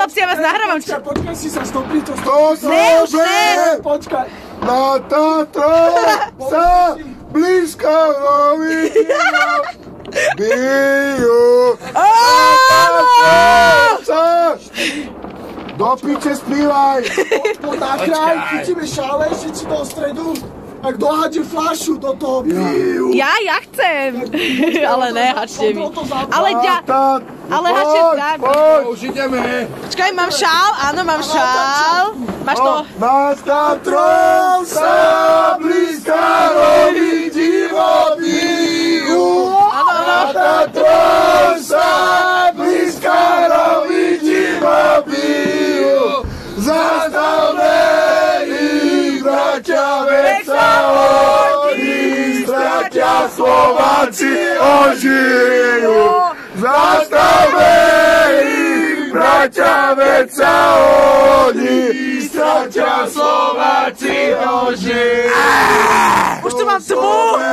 chlapci, ja vás nahrávam. Počkaj si sa, stopni to. Ne, už ne. Počkaj. Na Tatrách sa blízko vidíme. Bijú. Do piče spívaj. Poď na kraj, chytíme šále, všetci do stredu. A kto hádže fľašu do toho bijú. Ja chcem. Ale ne, hačte mi. Ale hačte tak. Už ideme. Počkaj, mám šál? Áno, mám šál. Máš to? Na Tatrách sa blízko vidíme. Bijú. Na Tatrách sa blízko vidíme. Bijú. Zastavme ich, bratia, veď sa oni stratia, Slováci ožijú. Zastavme ich, bratia, veď sa oni stratia, Slováci ožijú. Už tu mám tmu.